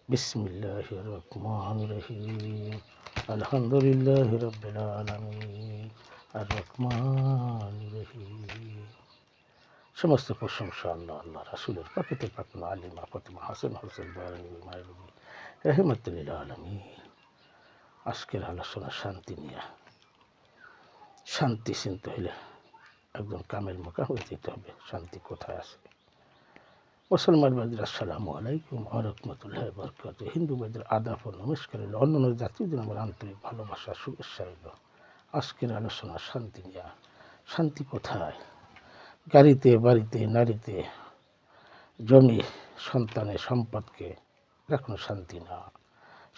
বিসমিল্লাহির রহমানির রহিম। আলহামদুলিল্লাহি রাব্বিল আলামিন আর রহমানির রহিম। সমস্ত প্রশংসা আল্লাহ আল্লাহ রাসূলের প্রকৃত পাকনা আলিমা ফাতিমা হাসান হোসেন বারানী মায়রুবি রহমাতুল লিল আলামিন। আজকের আলোচনা শান্তি নিয়ে। শান্তি চিনতে হলে একজন কামেল মোকাম হয়ে যেতে হবে। শান্তি কোথায় আছে? মুসলমান বাদের আসসালামু আলাইকুম ওয়া রাহমাতুল্লাহি ওয়া বারাকাতুহু। হিন্দু বাদের আদাব ও নমস্কার রইল। অন্যান্য জাতিদের আমার আন্তরিক ভালোবাসা শুভেচ্ছা রইল। আজকের আলোচনা শান্তি নিয়ে। শান্তি কোথায়? গাড়িতে, বাড়িতে, নারীতে, জমি, সন্তানে, সম্পদকে কোনো শান্তি না।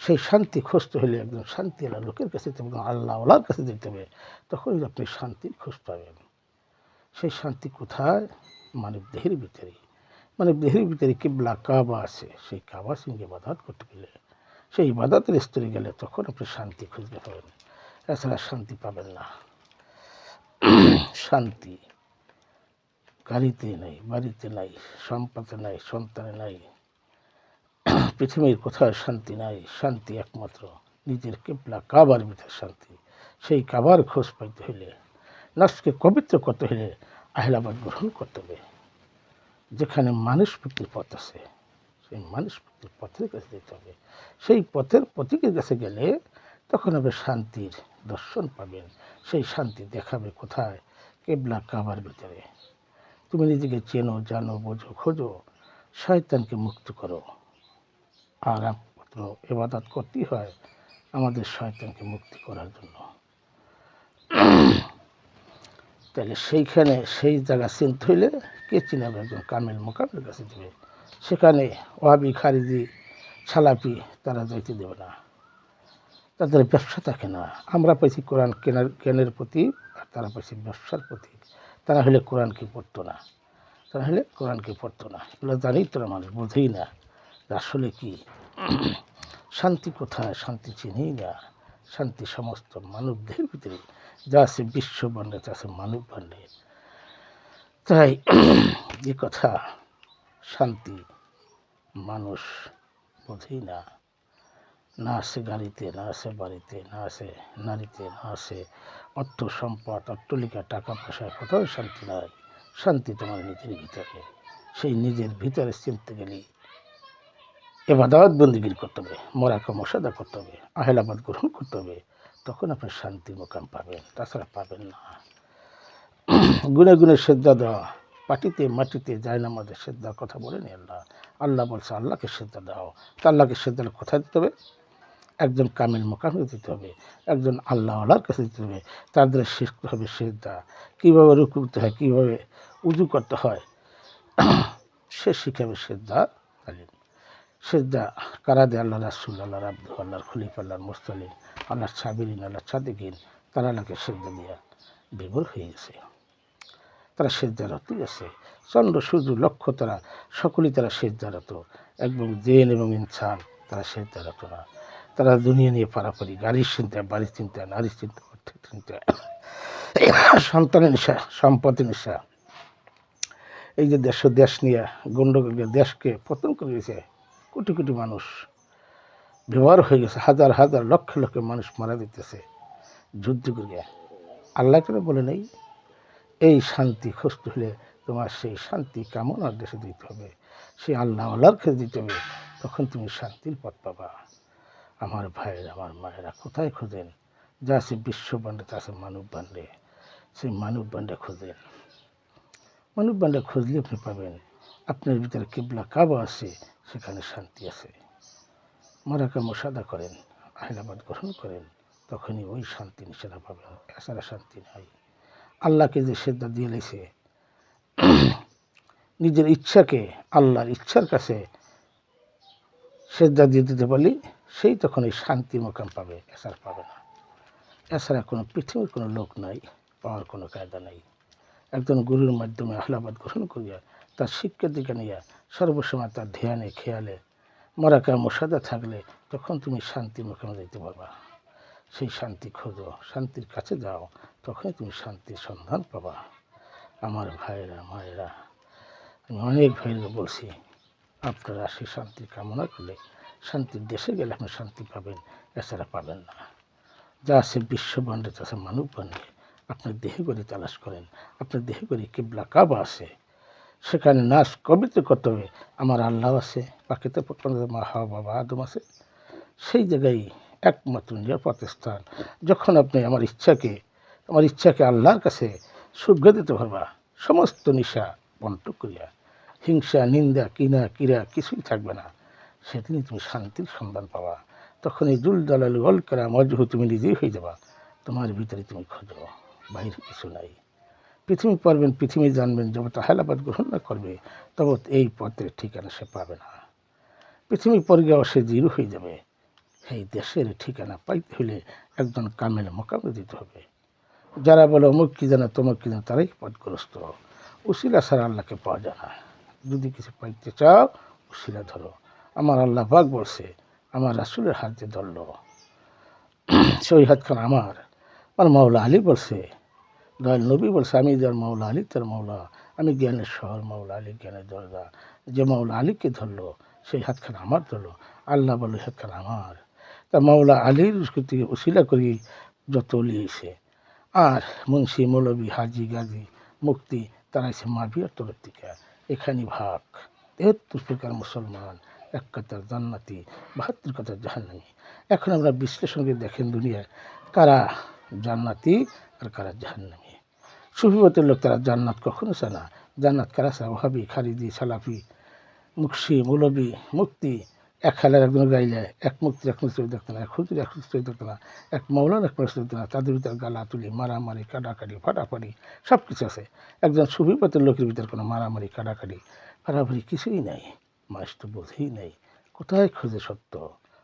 সেই শান্তি খুঁজতে হলে একজন শান্তিওয়ালা লোকের কাছে যেতে হবে, আল্লাহওয়ালার কাছে যেতে হবে। তখনই আপনি শান্তির খোঁজ পাবেন। সেই শান্তি কোথায়? মানব দেহের ভিতরে। মানে দেহের ভিতরে কিবলা কাবা আছে, সেই কাবা সঙ্গে ইবাদত করতে গেলে, সেই ইবাদতের স্তরে গেলে তখন আপনি শান্তি খুঁজতে পাবেন। এছাড়া শান্তি পাবেন না। শান্তি গাড়িতে নাই, বাড়িতে নাই, সম্পদে নাই, সন্তানে নাই, পৃথিবীর কোথাও শান্তি নাই। শান্তি একমাত্র নিজের কিবলা কাবার ভিতরে শান্তি। সেই কাবার খোঁজ পাইতে হলে, নফসকে পবিত্র করতে হলে আহলাবাদ গ্রহণ করতে হবে। যেখানে মানুষ মুক্তির পথ আছে, সেই মানুষ মুক্তির পথের কাছে যেতে হবে। সেই পথের প্রতীকের কাছে গেলে তখন আপনি শান্তির দর্শন পাবেন। সেই শান্তি দেখাবে কোথায়? কেবলা কাবার ভিতরে। তুমি নিজেকে চেনো, জানো, বোঝো, খোঁজো, শয়তানকে মুক্ত করো। আর একমাত্র ইবাদত করতেই হয় আমাদের শয়তানকে মুক্তি করার জন্য। তাহলে সেইখানে সেই জায়গা চিনতে হইলে কে চিনাবে? একজন কামেল মোকামের কাছে দেবে। সেখানে ওয়াবি, খারিজি, সালাফি তারা যাইতে দেবে না। তাদের ব্যবসা থাকে না। আমরা পাইছি কোরআন জ্ঞানের প্রতি, আর তারা পাইছি ব্যবসার প্রতি। তারা হলে কোরআনকে পড়তো না, তারা হলে কোরআনকে পড়তো না। এগুলো জানেই তোরা মানুষ বোঝেই না আসলে কি শান্তি কোথায়। শান্তি চিনেই না। শান্তি সমস্ত মানবদের ভিতরে যা আছে, বিশ্ব ব্রহ্মাণ্ডে যা আছে, মানব ব্রহ্মাণ্ডে। তাই যে কথা, শান্তি মানুষ বোঝেই না। না আছে গাড়িতে, না আছে বাড়িতে, না আছে নারীতে, না আছে অর্থ সম্পদ, অট্টালিকা, টাকা পয়সায়, কোথাও শান্তি নাই। শান্তি তোমার নিজের ভিতরে। সেই নিজের ভিতরে চিনতে গেলে ইবাদত বন্দেগী করতে হবে, মোরাকা মোশাদা করতে হবে, আহলাবাদ গ্রহণ করতে হবে। তখন আপনি শান্তির মোকাম পাবেন, তাছাড়া পাবেন না। গুনে গুনে সেজদা দেওয়া, পাটিতে মাটিতে যায় না, আমাদের সেজদার কথা বলেনি আল্লাহ। আল্লাহ বলছে আল্লাহকে সেজদা দাও। তা আল্লাহকে সেজদার কোথায় দিতে হবে? একজন কামিল মোকামে দিতে হবে, একজন আল্লাহওয়ালার কাছে দিতে হবে। তাদের শিখতে হবে সেজদা, কীভাবে রুকু করতে হয়, কীভাবে উজু করতে হয়, সে শিখাবে সেজদা তালিম। সেজদা কারা দেয়? আল্লাহ রাসূল, আল্লাহর আব্দু, আল্লাহর খলিফা, আল্লাহর মুরসালিন, আল্লাহর সাবিরিন, আল্লাহর সাদিকিন। তারা আল্লাহকে সেজদা দিয়া বিভোর হয়ে গেছে। তারা সেজদারতই আছে। চন্দ্র সূর্য লক্ষ্য তারা সকলেই তারা সেজদারত। এবং জিন এবং ইনসান তারা সেজদারত না। তারা দুনিয়া নিয়ে পারাপারি, গাড়ির চিন্তা, বাড়ির চিন্তা, নারীর চিন্তা, অর্থের চিন্তা, সন্তানের নেশা, সম্পদের নেশা। এই যে দেশ নিয়ে গণ্ডগোলকে, দেশকে পতন করে গেছে। কোটি কোটি মানুষ ব্যবহার হয়ে গেছে, হাজার হাজার লক্ষ লক্ষ মানুষ মারা দিতেছে যুদ্ধ করিয়া। আল্লাহ করে বলে নেই এই শান্তি খুঁজতে হলে তোমার সেই শান্তি কামনার দেশে দিতে হবে, সেই আল্লাহ আল্লাহর কাছে দিতে হবে। তখন তুমি শান্তির পথ পাবা। আমার ভাইয়েরা, আমার মায়েরা, কোথায় খোঁজেন? যা আছে বিশ্ব ব্রহ্মাণ্ডে, তা আছে মানব ব্রহ্মাণ্ডে। সেই মানব ব্রহ্মাণ্ডে খোঁজেন। মানব ব্রহ্মাণ্ডে খুঁজলে আপনি পাবেন। আপনার ভিতরে কিবলা কাবা আছে, সেখানে শান্তি আছে। মোরাকা মোশাদা করেন, আহলাবাদ গ্রহণ করেন, তখনই ওই শান্তি নিশানা পাবেন। এছাড়া শান্তি নাই। আল্লাহকে যে সেজদা দিয়ে লেছে, নিজের ইচ্ছাকে আল্লাহর ইচ্ছার কাছে সেজদা দিয়ে দিতে পারলে সেই তখন এই শান্তির মোকাম পাবে, এছাড়া পাবে না। এছাড়া কোনো পৃথিবীর কোনো লোক নাই, পাওয়ার কোনো কায়দা নাই। একজন গুরুর মাধ্যমে আহলাবাদ গ্রহণ করিয়া তার শিক্ষা দিকে নিয়ে সর্বসময় তার ধ্যানে খেয়ালে মোরাকা মোশাদা থাকলে তখন তুমি শান্তির মোকামে যেতে পারবা। সেই শান্তি খোঁজো, শান্তির কাছে যাও, তখনই তুমি শান্তির সন্ধান পাবা। আমার ভাইয়েরা, মায়েরা, আমি অনেক ভাইয়েরা বলছি, আপনারা সেই শান্তির কামনা করলে শান্তির দেশে গেলে আপনি শান্তি পাবেন, এছাড়া পাবেন না। যা আছে বিশ্বব্রহ্মাণ্ডে, যা আছে মানব ব্রহ্মাণ্ডে, আপনার দেহে করে তালাশ করেন। আপনার দেহে করে কিবলা কাবা আছে, সেখানে নাচ কবিতে করতে হবে। আমার আল্লাহ আছে, পাখিতে মা হাওয়া বাবা আদম আছে। সেই জায়গায় একমাত্র নিরাপদ স্থান। যখন আপনি আমার ইচ্ছাকে আল্লাহর কাছে সুজ্ঞা দিতে পারবা, সমস্ত নিশা বন্ধ করিয়া, হিংসা নিন্দা কিনা কিরা কিছুই থাকবে না, সেদিনই তুমি শান্তির সন্ধান পাবা। তখন এই জুল জালাল ওয়াল কারাম ওয়াজহু তুমি নিজেই হয়ে যাবা। তোমার ভিতরে তুমি খোঁজো, বাইরে কিছু নাই। পৃথিবী পারবেন, পৃথিবী জানবেন, যবে হেলাবাদ গ্রহণ না করবে তবে এই পথের ঠিকানা সে পাবে না। পৃথিবী পরে গেও সে জিরো হয়ে যাবে। এই দেশের ঠিকানা পাইতে হলে একজন কামেল মোকামে দিতে হবে। যারা বলে অমুক কি জানা তমুক কি জানা, তারাই পথগ্রস্ত। উসিলা ছাড়া আল্লাহকে পাওয়া যায় না। যদি কিছু পাইতে চাও উসিলা ধরো। আমার আল্লাহ পাক বলছে, আমার রাসূলের হাত দিয়ে ধরল, সেই হাতখান আমার মাওলা আলী বলছে, দয়াল নবী বলছে, আমি যার মাওলা আলী তার মাওলা, আমি জ্ঞানের শহর, মাওলা আলী জ্ঞানের দরজা। যে মাওলা আলীকে ধরলো সেই হাতখান আমার ধরলো। আল্লাহ বলে হাতখান আমার। তা মাওলা আলীর থেকে উসিলা করি যত লিয়েছে। আর মুন্সি মৌলবী হাজি গাজী মুক্তি তারা এসে মাভিয়ার তরফ থেকে এখানে ভাগ ৭৩ প্রকার মুসলমান, ১ কাতার জান্নাতি, ৭২ কাতার জাহান্নামী। এখন আমরা বিশ্লেষণ করে দেখেন দুনিয়ায় কারা জান্নাতি আর কারা জাহান্নামী। সুফিবতের লোক তারা জান্নাত কখনো চায় না। জান্নাত কারা চায়? ওহাবি, খারিজি, সালাফি, মুকশি, মৌলবী, মুক্তি। এক হালের একজন গাইলে এক মুক্তির এক মুক্তি দেখতো না, এক হুজুর এক হুজুর দেখতো না, এক মাওলার এক মুক্তি দেখতো না। তাদের ভিতরে গালাতুলি, মারামারি, কাটাকাটি, ফাটাফাটি সব কিছু আছে। একজন সুফিপতের লোকের ভিতরে কোনো মারামারি, কাটাকাটি, ফাটাফাটি কিছুই নাই। মানুষ তো বোঝেই নাই। কোথায় খোঁজে সত্য?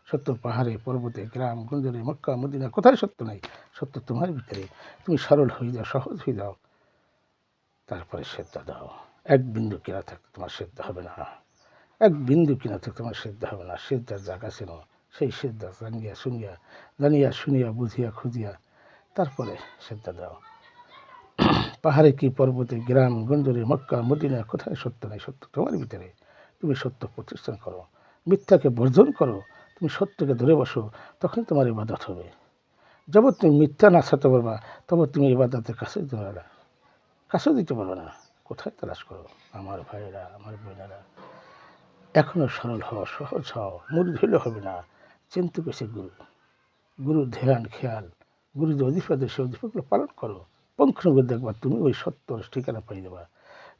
সত্য পাহাড়ে, পর্বতে, গ্রাম গঞ্জরে, মক্কা মদিনা, কোথায় সত্য নাই? সত্য তোমার ভিতরে। তুমি সরল হয়ে যাও, সহজ হয়ে যাও, তারপরে সেদ্ধা দাও। এক বিন্দু কেনা থাকতে তোমার সেদ্ধ হবে না। এক বিন্দু কিনা থেকে তোমার সিদ্ধ হবে না। সিদ্ধার জায়গা ছিল, সেই সিদ্ধা জানিয়া শুনিয়া বুঝিয়া খুঁজিয়া তারপরে সিদ্ধ দাও। পাহাড়ে কি, পর্বতে, গ্রাম গঞ্জরে, মক্কা মদিনা, কোথায় সত্য নাই? সত্য তোমার ভিতরে। তুমি সত্য প্রতিষ্ঠান করো, মিথ্যাকে বর্জন করো, তুমি সত্যকে ধরে বসো, তখন তোমার ইবাদত হবে। যখন তুমি মিথ্যা না ছাড়তে পারবা তখন তুমি ইবাদতের কাছে দিতে পারবে না, কাছেও দিতে পারবে না। কোথায় তালাশ করো আমার ভাইয়েরা, আমার বোনেরা? এখনও সরল হও, সহজ হও, মুড়ি ধরলে হবে না। চিনতে পেরেছে গুরু ধ্যান খেয়াল, গুরু যে অধিপা দেয় সে অধিপগুলো পালন করো। পঙ্খানুপুঙ্খ দেখবা তুমি ওই সত্যর ঠিকানা পেয়ে দেবা।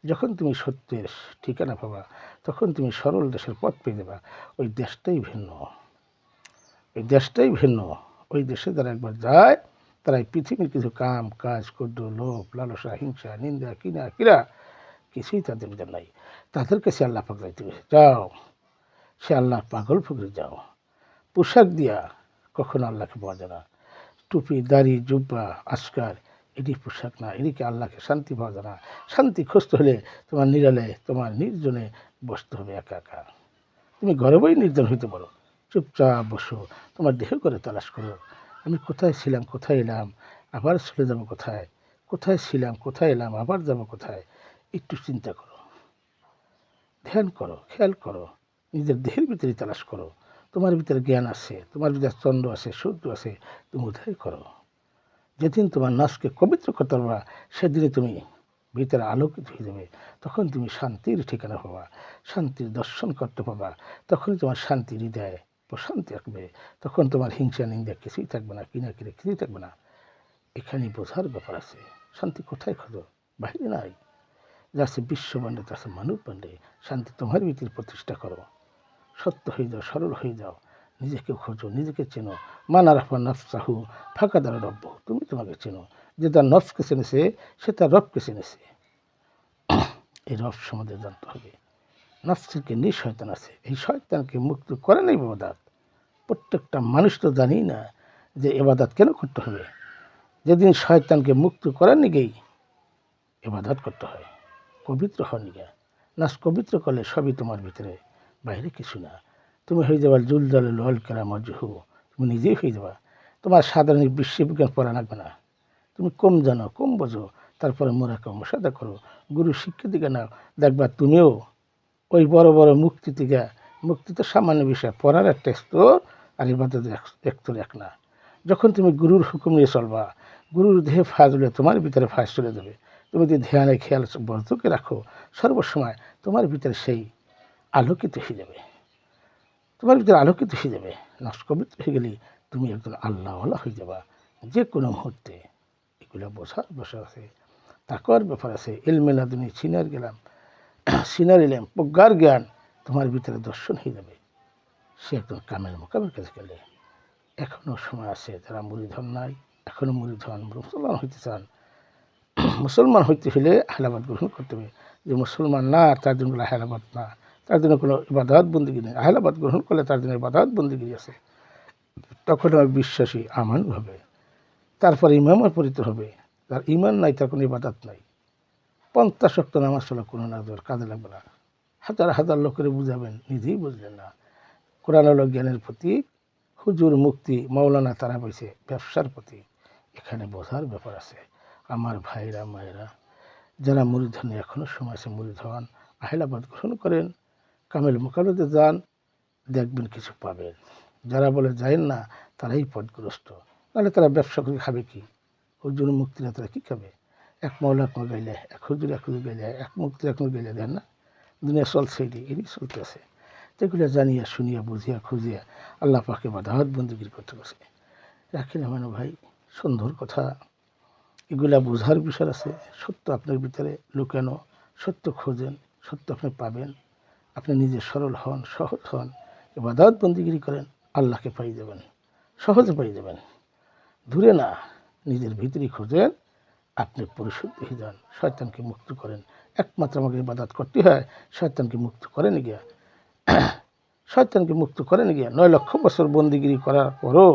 যখন তুমি সত্যের ঠিকানা পাবা তখন তুমি সরল দেশের পথ পেয়ে দেবা। ওই দেশটাই ভিন্ন, ওই দেশটাই ভিন্ন। ওই দেশে যারা একবার যায় তারা এই পৃথিবীর কিছু কাম কাজ, ক্ষুদ্র লোভ, লালসা, হিংসা, নিন্দা, কিনা কিরা কিছুই তাদের ভিতরে নাই। তাদের কাছে আল্লাহ পাক যাইতে যাও, সে আল্লাহর পাগল ফকরে যাও। পোশাক দিয়া কখনো আল্লাহকে পাওয়া যায় না। টুপি, দাড়ি, জুব্বা, আসকার, এটি পোশাক না, এদিকে আল্লাহকে শান্তি পাওয়া যায় না। শান্তি খুঁজতে হলে তোমার নিরালে, তোমার নির্জনে বসতে হবে একা একা। তুমি ঘরে বই নির্জন হইতে পারো, চুপচাপ বসো, তোমার দেহ করে তালাশ করো। আমি কোথায় ছিলাম, কোথায় এলাম, আবার চলে যাবো কোথায়? কোথায় ছিলাম, কোথায় এলাম, আবার যাবো কোথায়? একটু চিন্তা করো, ধ্যান করো, খেয়াল করো, নিজের দেহের ভিতরে তালাশ করো। তোমার ভিতরে জ্ঞান আছে, তোমার ভিতরে চন্দ্র আছে, সূর্য আছে, তুমি উদয় করো। যেদিন তোমার নাচকে পবিত্র করতে পারবা সেদিনে তুমি ভিতরে আলোকিত হয়ে যাবে। তখন তুমি শান্তির ঠিকানা পাবা, শান্তির দর্শন করতে পাবা। তখন তোমার শান্তি হৃদয়ে প্রশান্তি রাখবে। তখন তোমার হিংসা নিন্দা কিছুই থাকবে না, কিনা কিনে কিছুই থাকবে না। এখানে বোঝার ব্যাপার আছে। শান্তি কোথায় খোঁজো? বাইরে নাই। যা আছে বিশ্বব্রহ্মাণ্ডে, তা আছে মানব ব্রহ্মাণ্ডে। শান্তি তোমার ভিতরে প্রতিষ্ঠা করো। সত্য হয়ে যাও, সরল হয়ে যাও, নিজেকে খোঁজো, নিজেকে চেনো। মান আরাফা নাফসাহু ফাঁকা দ্বারা রব্য, তুমি তোমাকে চেনো। যে তার নফসকে চেনেছে সে তার রবকে চেনেছে। এই রব সম্বন্ধে জানতে হবে। নফসকে নিঃশয়তান আছে, এই শয়তানকে মুক্ত করে নেই এবাদত। প্রত্যেকটা মানুষ তো জানি না যে এবাদত কেন করতে হবে। যেদিন শয়তানকে মুক্ত করার নিগেই এবাদত করতে হয়, পবিত্র হওয়ার নিগে। নাচ পবিত্র করলে সবই তোমার ভিতরে, বাইরে কিছু না। তুমি হয়ে যাবা জুল জালে লল কেরা মজহু, তুমি নিজেই হয়ে যাবা। তোমার সাধারণ বিশ্ববিজ্ঞান পড়া লাগবে না। তুমি কম জানো, কম বোঝো, তারপরে মোরাকাবা মুশাহাদা করো, গুরু শিক্ষা দিকে নাও, দেখবা তুমিও ওই বড় বড় মুক্তি থেকে মুক্তি তো সামান্য বিষয়, পড়ার একটা স্তর আর ইবাদত এক স্তর এক না। যখন তুমি গুরুর হুকুম নিয়ে চলবা, গুরুর দেহে ফাজ হলে তোমার ভিতরে ফাজ চলে যাবে। তুমি যদি ধ্যানে খেয়াল বর্ধকে রাখো সর্বসময়, তোমার ভিতরে সেই আলোকিত হয়ে যাবে, তোমার ভিতরে আলোকিত হয়ে যাবে। নষ্টবিত্র হয়ে গেলে তুমি একজন আল্লাহওয়ালা হয়ে যাবা যে কোনো মুহূর্তে। এগুলো বোঝার বিষয় আছে, তাকওয়ার ব্যাপার আছে। ইলমে লাদুনি সিনার গেলাম, সিনার এলাম প্রজ্ঞার জ্ঞান তোমার ভিতরে দর্শন হয়ে যাবে। সে একজন কামেল মোকামের কাছে গেলে। এখনও সময় আছে, যারা মুরিদ হন নাই, এখনও মুরিদ হন, মুসলমান হইতে চান। মুসলমান হইতে হলে আহলাবাদ গ্রহণ করতে হবে। যে মুসলমান না, তার জন্য আহলাবাদ না, তার জন্য কোনো ইবাদত বন্দিগি নেই। আহলাবাদ গ্রহণ করলে তার জন্য ইবাদত বন্দিগি আছে। তখন আমার বিশ্বাসী আমান হবে, তারপর ইমামর পরিত হবে। তার ইমান নাই, তার কোনো ইবাদত নাই। 50 ওয়াক্ত নামাজ চলা কোনো নাজর কাজে লাগবে না। হাজার হাজার লোকের বুঝাবেন, নিজেই বুঝলেন না। কোরআন হলো জ্ঞানের প্রতীক, হুজুর মুক্তি, মাওলানা তারা বলছে ব্যবসার প্রতীক। এখানে বোঝার ব্যাপার আছে। আমার ভাইরা মায়েরা, যারা মুরিদ হন, এখনও সময় আছে, মুরিদ হন, আহলাবাদ গ্রহণ করেন, কামেল মোকাবেলাতে যান, দেখবেন কিছু পাবেন। যারা বলে যায়েন না, তারাই পথগ্রস্ত। নাহলে তারা ব্যবসা করে খাবে কি? হুজুর মুক্তিরা তারা কী খাবে? এক মাওলা এক গাইলে, এক হুজুর গাইলে, এক মুক্তি এক গাইলে, দেন না? দুনিয়া চলছে, এটি চলতেছে। এগুলো জানিয়া শুনিয়া বুঝিয়া খুঁজিয়া আল্লাহ পাকে বাধাত বন্দিগির করতে বসে রাখেন। আমার ভাই, সুন্দর কথা। এগুলা বোঝার বিষয় আছে। সত্য আপনার ভিতরে লুকানো, সত্য খোঁজেন, সত্য আপনি পাবেন। আপনি নিজে সরল হন, সহজ হন, ইবাদত বন্দিগিরি করেন, আল্লাহকে পাই যাবেন, সহজে পাই যাবেন। দূরে না, নিজের ভিতরে খোঁজেন, আপনি পরিশুদ্ধ হয়ে যান, শয়তানকে মুক্ত করেন। একমাত্র আমাকে ইবাদত করতে হয়, শয়তানকে মুক্ত করেন গিয়া, শয়তানকে মুক্ত করেন গিয়া। 9 লক্ষ বছর বন্দিগিরি করার পরও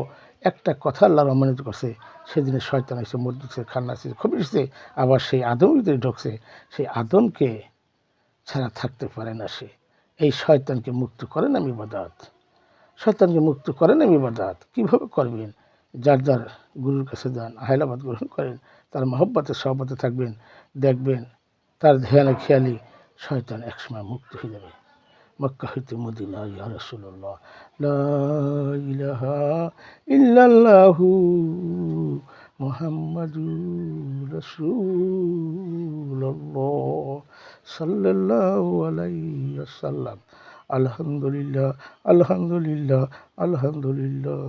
একটা কথা আল্লাহ রহমানিত করছে। সেদিনে শয়তান এসে মদ ঢুকছে, খান্না এসে খবর এসেছে, আবার সেই আদম ভিতরে ঢুকছে। সেই আদমকে ছাড়া থাকতে পারে না সে। এই শয়তানকে মুক্ত করেন আমি ইবাদত, শয়তানকে মুক্ত করেন আমি ইবাদত। কীভাবে করবেন? যার যার গুরুর কাছে যান, আহলাবাদ গ্রহণ করেন, তার মহব্বতে সহবতে থাকবেন, দেখবেন তার ধ্যানে খেয়ালি শয়তান একসময় মুক্ত হয়ে যাবে। মক্কা হইতে মদিনা, ইয়া রাসূলুল্লাহ, লা ইলাহা ইল্লাল্লাহু মুহাম্মাদুর রাসূলুল্লাহ সাল্লাল্লাহু আলাইহি ওয়াসাল্লাম। আলহামদুলিল্লাহ, আলহামদুলিল্লাহ, আলহামদুলিল্লাহ।